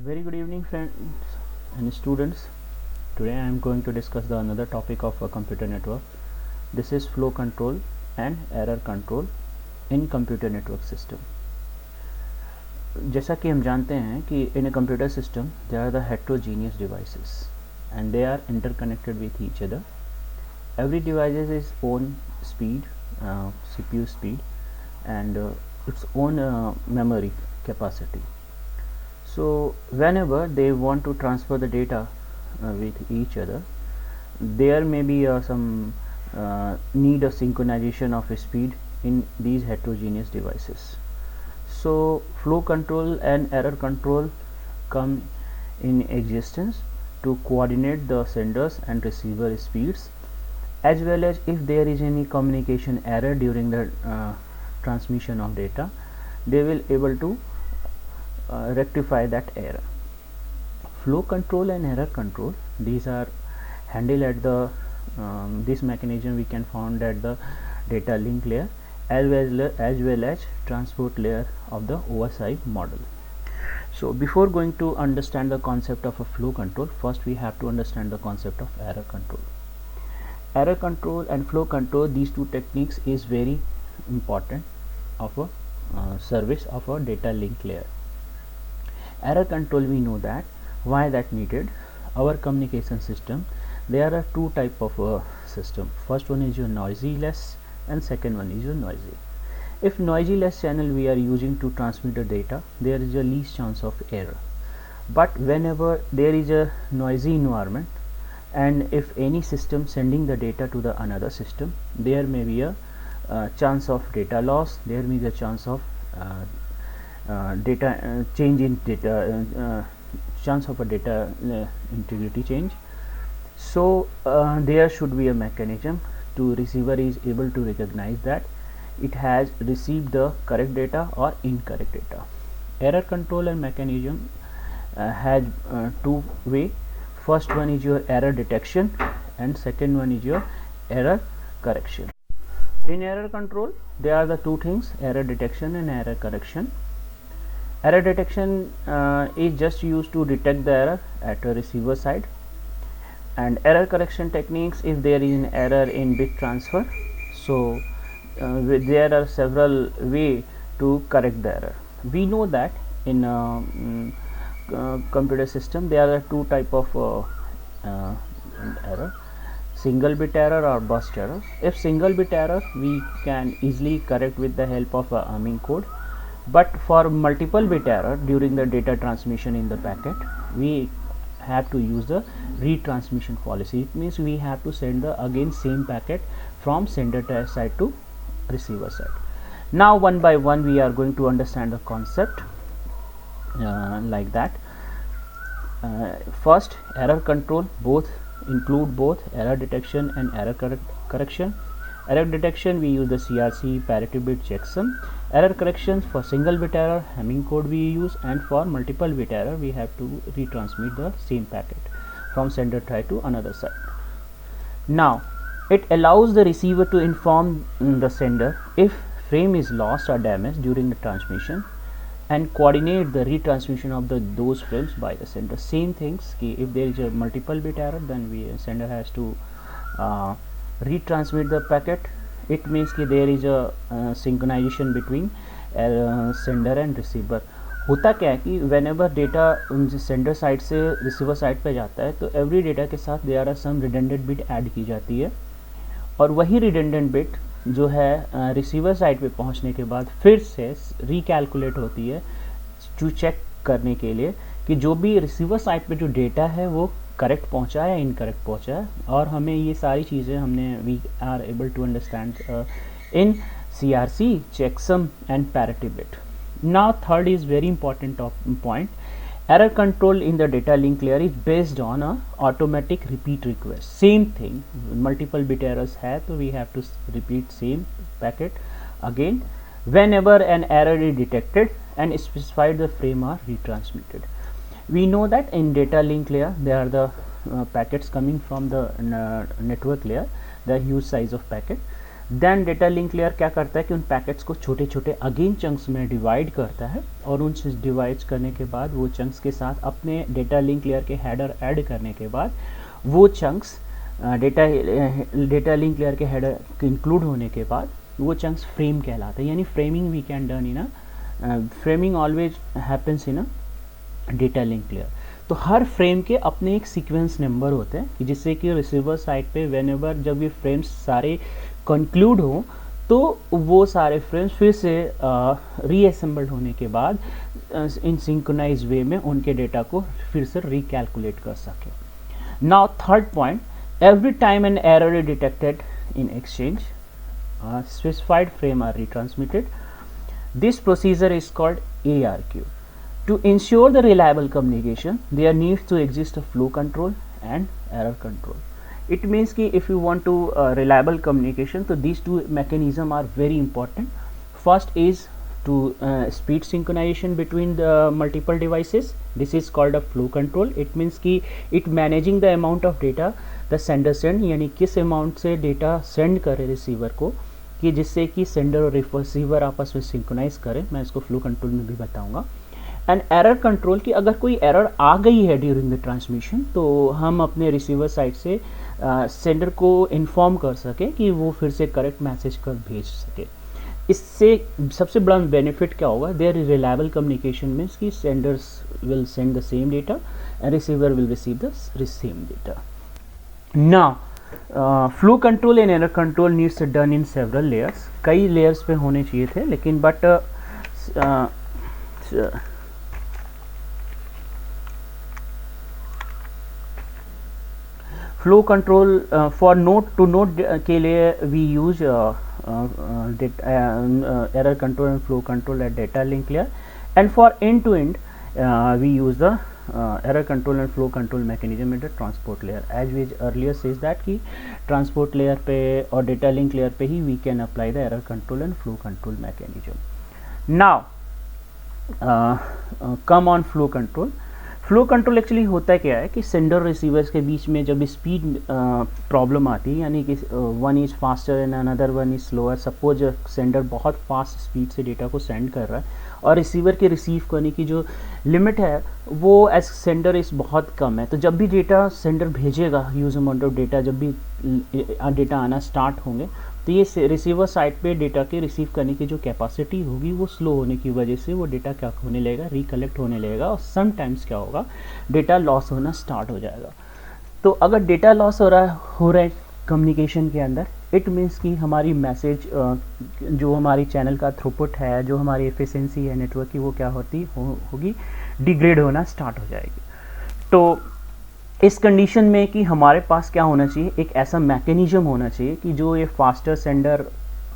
Very good evening, friends and students. Today I am going to discuss the another topic of a computer network. This is flow control and error control in computer network system. जैसा कि हम जानते हैं कि in a computer system there are the heterogeneous devices and they are interconnected with each other. Every device has its own speed, CPU speed, and its own memory capacity. So whenever they want to transfer the data with each other, there may be some need of synchronization of speed in these heterogeneous devices. So flow control and error control come in existence to coordinate the senders and receiver speeds, as well as if there is any communication error during the transmission of data, they will able to rectify that error. Flow control and error control, these are handled at the this mechanism we can found at the data link layer as well as transport layer of the OSI model. So before going to understand the concept of a flow control, first we have to understand the concept of error control. Error control and flow control, these two techniques is very important of a service of a data link layer. Error control, we know that why that needed. Our communication system, there are two type of system. First one is your noisy less and second one is your noisy. If noisy less channel we are using to transmit the data, there is a least chance of error. But whenever there is a noisy environment and if any system sending the data to the another system, there may be a chance of data loss, there may be a chance of data change in data, chance of a data integrity change. So there should be a mechanism to receiver is able to recognize that it has received the correct data or incorrect data. Error control and mechanism has two way. First one is your error detection and second one is your error correction. In error control there are the two things, error detection and error correction. Error detection is just used to detect the error at a receiver side, and error correction techniques if there is an error in bit transfer. So there are several ways to correct the error. We know that in computer system there are two type of error, single bit error or burst error. If single bit error we can easily correct with the help of a Hamming code, but for multiple bit error during the data transmission in the packet, we have to use the retransmission policy. It means we have to send the again same packet from sender side to receiver side. Now one by one we are going to understand the concept like that. First, error control both include both error detection and error correction. Error detection we use the CRC, parity bit checksum. Error corrections for single bit error, Hamming code we use, and for multiple bit error we have to retransmit the same packet from sender side to another side. Now it allows the receiver to inform the sender if frame is lost or damaged during the transmission and coordinate the retransmission of those frames by the sender. Same things, if there is a multiple bit error, then sender has to retransmit the packet. It means कि there is a synchronization between sender and receiver. होता क्या है कि whenever data sender side से receiver side पे जाता है तो every data के साथ there are some redundant bit add की जाती है, और वही redundant bit जो है receiver side पे पहुंचने के बाद फिर से recalculate होती है to check करने के लिए कि जो भी receiver side पे जो data है वो करेक्ट पहुंचा है या इनकरेक्ट पहुंचा है, और हमें ये सारी चीज़ें हमने we are able to understand in CRC, checksum and parity bit. Now third is very important point. Error control in the data link layer is based on a automatic repeat request. Same thing, multiple bit errors है तो we have to repeat same packet again whenever an error is detected and specified the frame are retransmitted. We know that in data link layer there are the packets coming from the network layer, the huge size of packet. Then data link layer क्या करता है कि उन packets को छोटे छोटे again chunks में divide करता है, और उन डिवाइड करने के बाद वो चंक्स के साथ अपने डेटा लिंक लेयर के हेडर ऐड करने के बाद वो चंक्स डेटा लिंक लेयर के हेडर इंक्लूड होने के बाद वो चंक्स फ्रेम कहलाते हैं। यानी framing we can done in framing always happens in data link layer. तो हर फ्रेम के अपने एक सीक्वेंस नंबर होते हैं कि जिससे कि रिसीवर साइड पे व्हेनेवर जब ये फ्रेम्स सारे कंक्लूड हो तो वो सारे फ्रेम्स फिर से रीअसेंबल्ड होने के बाद इन सिंक्रोनाइज वे में उनके डेटा को फिर से रिकैलकुलेट कर सके। Now third point, every time an error is detected in exchange, specified frame are retransmitted. This procedure is called ARQ. To ensure the reliable communication, there needs to exist a flow control and error control. It means कि if you want to reliable communication, so these two mechanisms are very important. First is to speed synchronization between the multiple devices. This is called a flow control. It means कि it managing the amount of data the sender send, यानी किस amount से data send करे receiver को कि जिससे कि sender और रिसीवर आपस में सिंक्रोनाइज करें। मैं इसको फ्लो कंट्रोल में भी बताऊंगा। एंड एरर कंट्रोल की अगर कोई एरर आ गई है ड्यूरिंग द ट्रांसमिशन तो हम अपने रिसीवर साइड से सेंडर को इन्फॉर्म कर सके कि वो फिर से करेक्ट मैसेज कर भेज सके। इससे सबसे बड़ा बेनिफिट क्या होगा, there is reliable communication means कि senders will send the same data and receiver will receive the same data. Now, flow control and error control needs to done in several layers. कई layers पे होने चाहिए थे लेकिन but flow control for node to node के लिए we use error control and flow control at data link layer, and for end to end we use the error control and flow control mechanism at the transport layer. As we earlier says that कि transport layer पे और data link layer पे ही we can apply the error control and flow control mechanism. Now come on flow control. Flow control actually होता क्या है कि sender receivers के बीच में जब स्पीड प्रॉब्लम आती है, यानी कि one is faster and another one is slower. Suppose sender बहुत फास्ट स्पीड से डेटा को सेंड कर रहा है और रिसीवर के रिसीव करने की जो लिमिट है वो एज सेंडर इस बहुत कम है। तो जब भी डेटा सेंडर भेजेगा ह्यूज अमाउंट ऑफ डेटा, जब भी डेटा आना स्टार्ट होंगे तो ये रिसीवर साइड पे डेटा के रिसीव करने की जो कैपेसिटी होगी वो स्लो होने की वजह से वो डेटा क्या होने लगेगा, रिकलेक्ट होने लगेगा, और समटाइम्स क्या होगा, डेटा लॉस होना स्टार्ट हो जाएगा। तो अगर डेटा लॉस हो रहा है कम्युनिकेशन के अंदर, इट मीन्स कि हमारी मैसेज जो हमारी चैनल का थ्रूपुट है, जो हमारी एफिशिएंसी है नेटवर्क की, वो क्या होगी डिग्रेड होना स्टार्ट हो जाएगी। तो इस कंडीशन में कि हमारे पास क्या होना चाहिए, एक ऐसा मैकेनिज्म होना चाहिए कि जो ये फास्टर सेंडर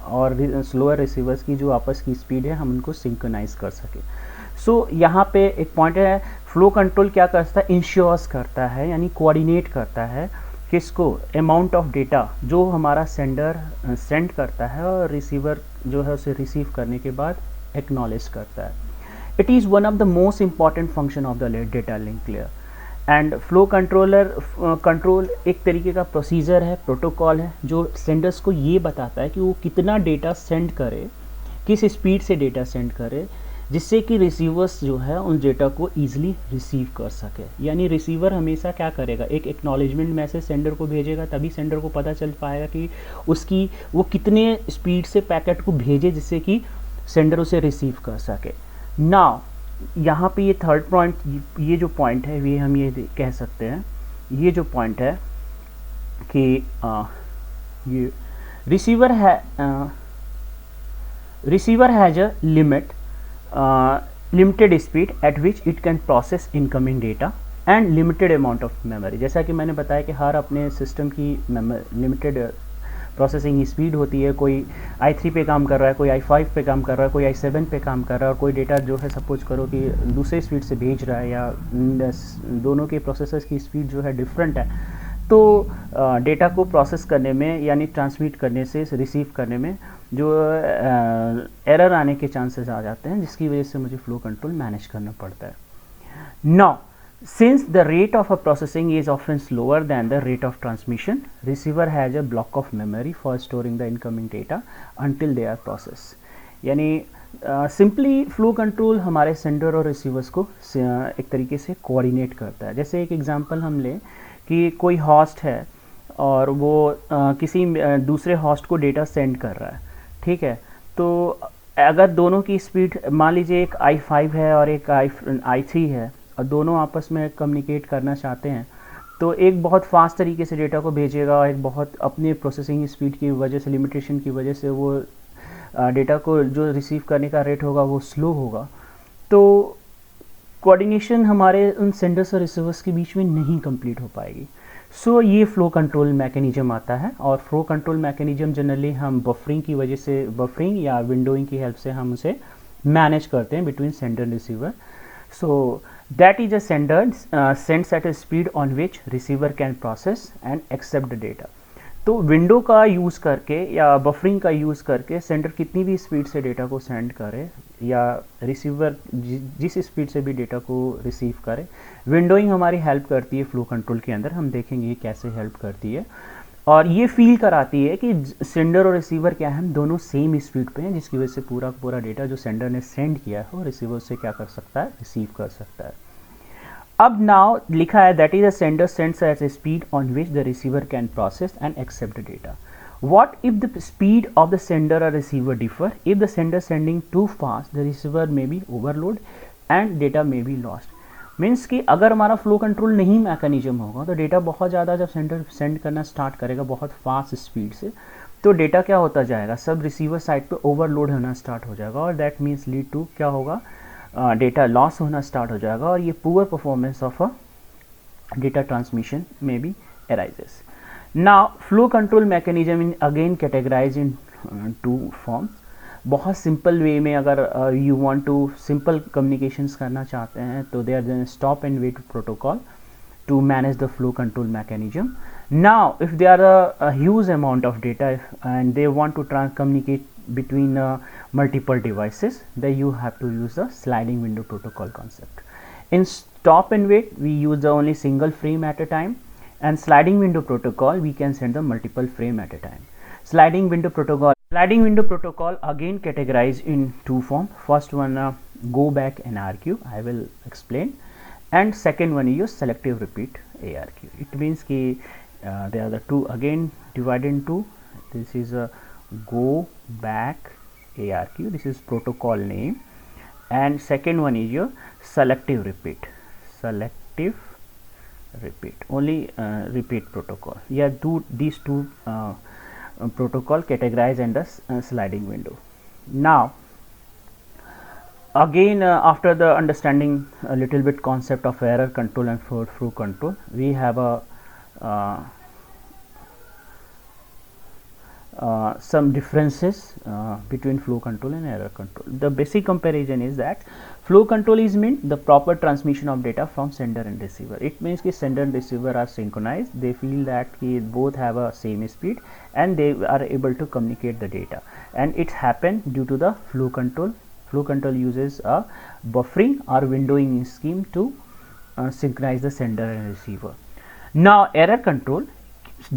और स्लोअर रिसीवर्स की जो आपस की स्पीड है हम उनको सिंक्रोनाइज कर सके। सो यहाँ पे एक पॉइंट है, फ्लो कंट्रोल क्या करता है, इंश्योर्स करता है यानी कोऑर्डिनेट करता है किसको, अमाउंट ऑफ डेटा जो हमारा सेंडर सेंड करता है और रिसीवर जो है उसे रिसीव करने के बाद एक्नॉलेज करता है। It is one of the most important function of the data link layer. And flow control एक तरीके का प्रोसीजर है, प्रोटोकॉल है, जो सेंडर्स को ये बताता है कि वो कितना डेटा सेंड करे, किस स्पीड से डेटा सेंड करे, जिससे कि रिसीवर्स जो है उन डेटा को ईजिली रिसीव कर सके। यानी रिसीवर हमेशा क्या करेगा, एक एक्नॉलेजमेंट मैसेज सेंडर को भेजेगा, तभी सेंडर को पता चल पाएगा कि उसकी वो कितने स्पीड से पैकेट को भेजे जिससे कि सेंडर उसे रिसीव कर सके। नाउ यहाँ पे ये थर्ड पॉइंट, ये जो पॉइंट है ये हम ये कह सकते हैं, ये जो पॉइंट है कि ये receiver has a limited speed at which it can process incoming data and limited amount of memory. जैसा कि मैंने बताया कि हर अपने सिस्टम की लिमिटेड प्रोसेसिंग स्पीड होती है। कोई i3 पे काम कर रहा है, कोई i5 पे काम कर रहा है, कोई i7 पे काम कर रहा है, और कोई डेटा जो है सपोज करो कि दूसरे स्पीड से भेज रहा है, या दोनों के प्रोसेसर्स की स्पीड जो है डिफरेंट है। तो डेटा को प्रोसेस करने में यानी ट्रांसमिट करने से रिसीव करने में जो एरर आने के चांसेस आ जाते हैं, जिसकी वजह से मुझे फ्लो कंट्रोल मैनेज करना पड़ता है। Now Since the rate of a processing is often slower than the rate of transmission, receiver has a block of memory for storing the incoming data until they are processed. यानी simply flow control हमारे sender और receivers को एक तरीके से coordinate करता है. जैसे एक एग्जांपल हम लें कि कोई होस्ट है और वो किसी दूसरे होस्ट को डेटा सेंड कर रहा है, ठीक है. तो अगर दोनों की स्पीड, मान लीजिए एक i5 है और एक i3 है और दोनों आपस में कम्युनिकेट करना चाहते हैं, तो एक बहुत फास्ट तरीके से डेटा को भेजेगा और एक बहुत अपने प्रोसेसिंग स्पीड की वजह से, लिमिटेशन की वजह से वो डेटा को जो रिसीव करने का रेट होगा वो स्लो होगा. तो कोऑर्डिनेशन हमारे उन सेंडर्स और रिसीवर्स के बीच में नहीं कंप्लीट हो पाएगी. सो ये फ्लो कंट्रोल मैकेनिज्म आता है. और फ्लो कंट्रोल मैकेनिज्म जनरली हम बफरिंग की वजह से, बफरिंग या विंडोइंग की हेल्प से हम उसे मैनेज करते हैं between sender and receiver. So that is a sender sends at a speed on which receiver can process and accept the data. तो विंडो का यूज़ करके या बफरिंग का यूज़ करके सेंडर कितनी भी स्पीड से डेटा को सेंड करे या रिसीवर जिस स्पीड से भी डेटा को रिसीव करे, विंडोइंग हमारी हेल्प करती है फ्लो कंट्रोल के अंदर. हम देखेंगे कैसे हेल्प करती है. और ये फील कराती है कि सेंडर और रिसीवर क्या है, हम दोनों सेम स्पीड पे हैं, जिसकी वजह से पूरा पूरा डेटा जो सेंडर ने सेंड किया है वो रिसीवर से क्या कर सकता है, रिसीव कर सकता है. अब नाउ लिखा है that is a sender sends at a speed on which the receiver can process and accept the data. What if the speed of the sender or receiver differ? If the sender sending too fast, the receiver may be overload and data may be lost. Means कि अगर हमारा flow control नहीं mechanism होगा तो data बहुत ज़्यादा जब sender send करना स्टार्ट करेगा बहुत फास्ट स्पीड से, तो डेटा क्या होता जाएगा, सब रिसीवर साइड पे ओवरलोड होना स्टार्ट हो जाएगा और दैट मीन्स लीड टू क्या होगा, डेटा लॉस होना स्टार्ट हो जाएगा और ये poor performance of a data transmission में भी arises. Now flow control mechanism in again categorize in two forms. बहुत सिंपल वे में अगर you want to simple communications करना चाहते हैं तो they are stop and wait protocol to manage the flow control mechanism. Now if there are a huge amount of data and they want to communicate between multiple devices, then you have to use the sliding window protocol concept. In stop and wait we use the only single frame at a time, and sliding window protocol we can send the multiple frame at a time. Sliding window protocol again categorized in two form. First one go back and ARQ, I will explain, and second one is your selective repeat ARQ. It means ki there are the two again divided into, this is a go back ARQ, this is protocol name, and second one is your selective repeat only repeat protocol. Yeah, these two protocol categorized in the sliding window. Now again after the understanding a little bit concept of error control and flow control, we have a some differences between flow control and error control. The basic comparison is that flow control is meant the proper transmission of data from sender and receiver. It means कि sender and receiver are synchronized, they feel that कि both have a same speed and they are able to communicate the data, and it happen due to the flow control. Flow control uses a buffering or windowing scheme to synchronize the sender and receiver. Now error control,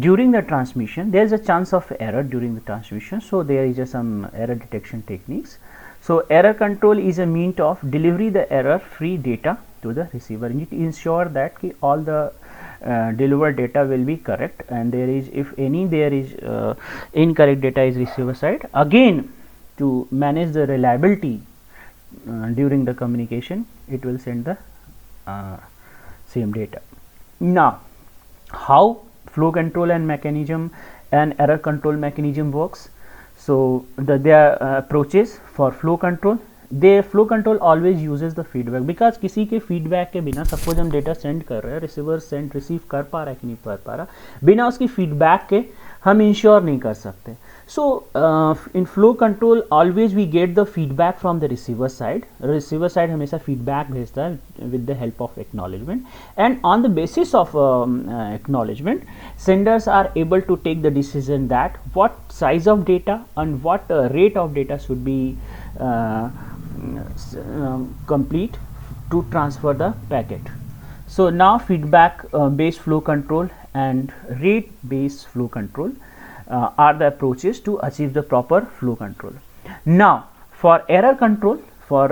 during the transmission there is a chance of error during the transmission, so there is some error detection techniques. So error control is a means of delivery the error free data to the receiver, and it ensure that all the delivered data will be correct, and there is, if any there is incorrect data is receiver side, again to manage the reliability during the communication it will send the same data. Now how flow control and mechanism and error control mechanism works. So their approaches for flow control, the flow control always uses the feedback, because किसी के feedback के बिना suppose हम data send कर रहे हैं, receiver send receive कर पा रहा है कि नहीं कर पा रहा, बिना उसकी feedback के हम ensure नहीं कर सकते. So in flow control always we get the feedback from the receiver side. Receiver side हमेशा feedback भेजता है with the help of acknowledgement, and on the basis of acknowledgement senders are able to take the decision that what size of data and what rate of data should be complete to transfer the packet. So now feedback based flow control and rate based flow control are the approaches to achieve the proper flow control. Now for error control, for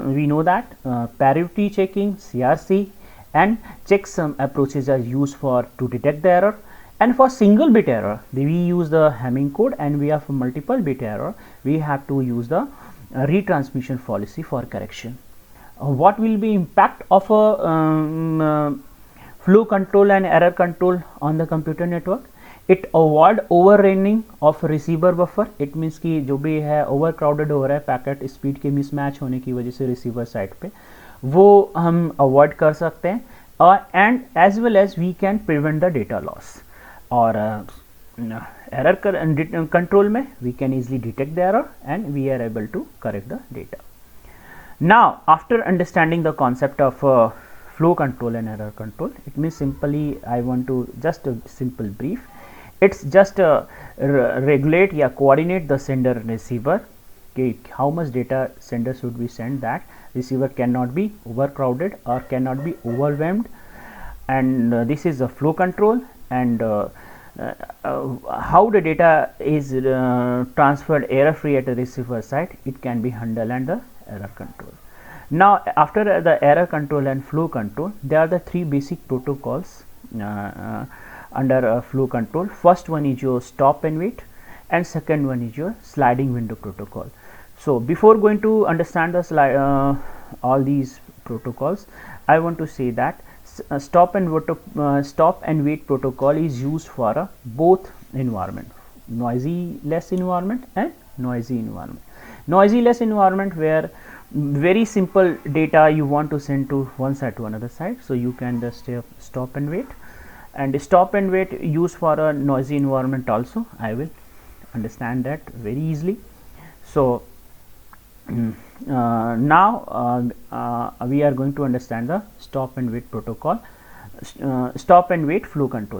we know that parity checking, CRC and checksum approaches are used for to detect the error. And for single bit error, we use the Hamming code, and we have multiple bit error, we have to use the retransmission policy for correction. What will be impact of a flow control and error control on the computer network? It avoid overrunning of receiver buffer. It means कि जो भी है overcrowded हो रहा है packet speed के mismatch होने की वजह से रिसीवर साइड पे, वो हम अवॉइड कर सकते हैं. And as well as we can prevent the data loss. और error control में we can easily detect the error and we are able to correct the data. Now after understanding the concept of flow control and error control, it means simply I want to just a simple brief. It's just regulate या coordinate the sender and receiver. Okay, how much data sender should we send, that receiver cannot be overcrowded or cannot be overwhelmed, and this is a flow control. And how the data is transferred error free at the receiver side, it can be handled under error control. Now after the error control and flow control, there are the three basic protocols under flow control. First one is your stop and wait, and second one is your sliding window protocol. So before going to understand the all these protocols, I want to say that stop and wait protocol is used for both environment, noisy less environment and noisy environment. Noisy less environment where very simple data you want to send to one side to another side, so you can just stop and wait. And stop and wait used for a noisy environment also, I will understand that very easily. So now we are going to understand the stop and wait protocol, stop and wait flow control.